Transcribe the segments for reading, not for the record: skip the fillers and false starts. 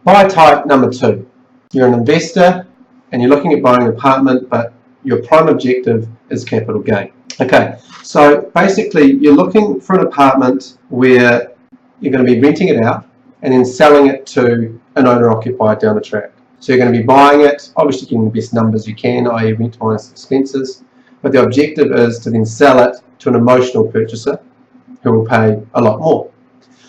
Buy type number 2. You're an investor and you're looking at buying an apartment, but your prime objective is capital gain. Okay, so basically you're looking for an apartment where you're going to be renting it out and then selling it to an owner-occupier down the track. So you're going to be buying it, obviously getting the best numbers you can, i.e. rent minus expenses, but the objective is to then sell it to an emotional purchaser who will pay a lot more.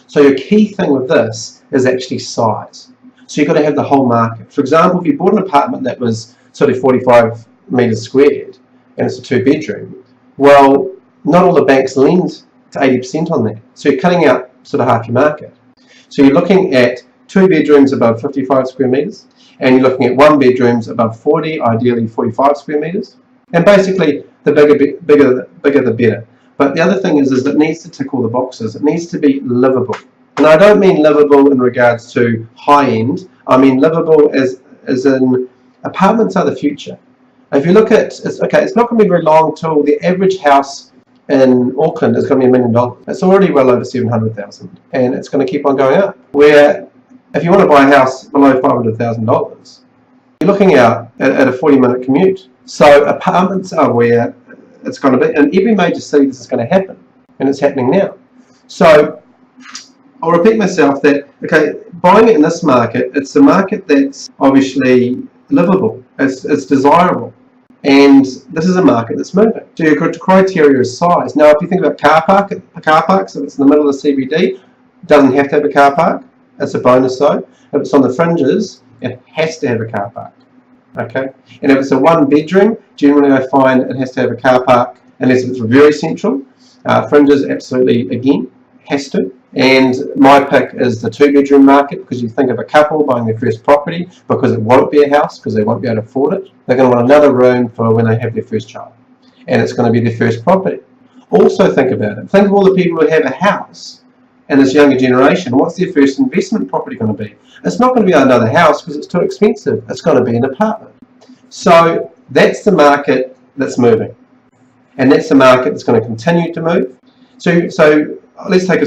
So your key thing with this is actually size. So you've got to have the whole market. For example, if you bought an apartment that was sort of 45 metres squared and it's a 2-bedroom, well, not all the banks lend to 80% on that. So you're cutting out sort of half your market. So you're looking at 2 bedrooms above 55 square metres, and you're looking at 1 bedrooms above 40, ideally 45 square metres. And basically, the bigger the better. But the other thing is it needs to tick all the boxes. It needs to be livable. And I don't mean livable in regards to high end. I mean livable as in apartments are the future. If you look at, it's not going to be very long till the average house in Auckland is going to be $1 million. It's already well over 700,000, and it's going to keep on going up. Where if you want to buy a house below $500,000, you're looking out at a 40-minute commute. So apartments are where it's going to be, and every major city this is going to happen, and it's happening now. So I'll repeat myself that, buying it in this market, it's a market that's obviously livable, it's desirable, and this is a market that's moving. So your criteria is size. Now, if you think about car parks, if it's in the middle of the CBD, it doesn't have to have a car park. It's a bonus though. If it's on the fringes, it has to have a car park. Okay, and if it's a 1-bedroom, generally I find it has to have a car park unless it's very central. Fringes, absolutely, again, has to. And my pick is the 2-bedroom market, because you think of a couple buying their first property, because it won't be a house, because they won't be able to afford it. They're going to want another room for when they have their first child, and it's going to be their first property. Also think about it. Think of all the people who have a house in this younger generation. What's their first investment property going to be? It's not going to be another house because it's too expensive. It's going to be an apartment. So that's the market that's moving, and that's the market that's going to continue to move. So let's take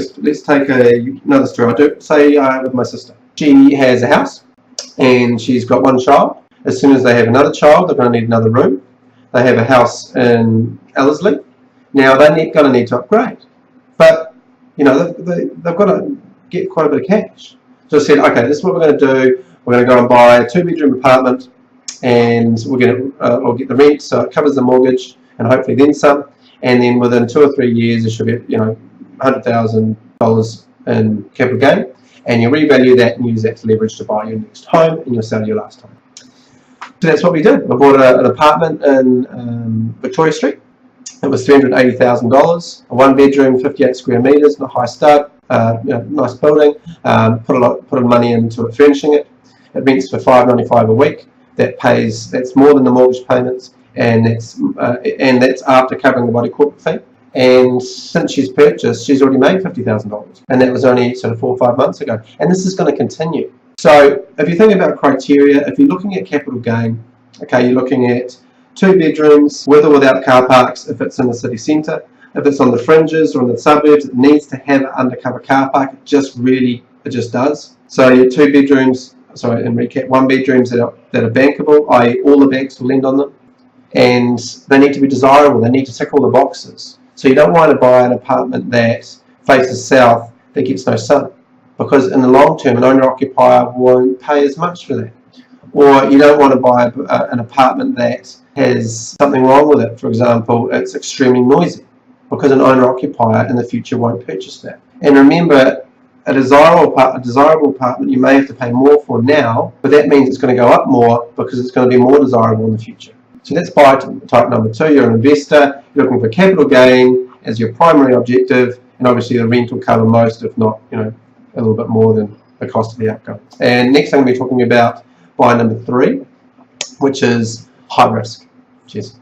another story. I do say with my sister. She has a house and she's got 1 child. As soon as they have another child, they're going to need another room. They have a house in Ellerslie. Now they're going to need to upgrade, but they've got to get quite a bit of cash. So I said, okay, this is what we're going to do. We're going to go and buy a 2-bedroom apartment, and we'll get the rent so it covers the mortgage and hopefully then some. And then within 2 or 3 years, it should be $100,000 in capital gain, and you revalue that and use that to leverage to buy your next home, and you'll sell your last home. So that's what we did. We bought an apartment in Victoria Street. It was $380,000, a 1-bedroom, 58 square metres, a high stud, nice building. Put a lot of money into it, furnishing it. It rents for $5.95 a week. That's more than the mortgage payments, and that's after covering the body corporate fee. And since she's purchased, she's already made $50,000, and that was only sort of 4 or 5 months ago. And this is going to continue. So if you think about criteria, if you're looking at capital gain, you're looking at 2 bedrooms with or without car parks if it's in the city centre. If it's on the fringes or in the suburbs, it needs to have an undercover car park. It just does. So your 2 bedrooms, in recap, 1 bedrooms that are bankable, i.e. all the banks will lend on them, and they need to be desirable. They need to tick all the boxes. So you don't want to buy an apartment that faces south that gets no sun, because in the long term an owner-occupier won't pay as much for that. Or you don't want to buy an apartment that has something wrong with it. For example, it's extremely noisy, because an owner-occupier in the future won't purchase that. And remember, a desirable apartment you may have to pay more for now, but that means it's going to go up more because it's going to be more desirable in the future. So that's buy type number 2. You're an investor, you're looking for capital gain as your primary objective, and obviously the rent will cover most, if not, a little bit more than the cost of the outgo. And next I'm going to be talking about buy number 3, which is high risk. Cheers.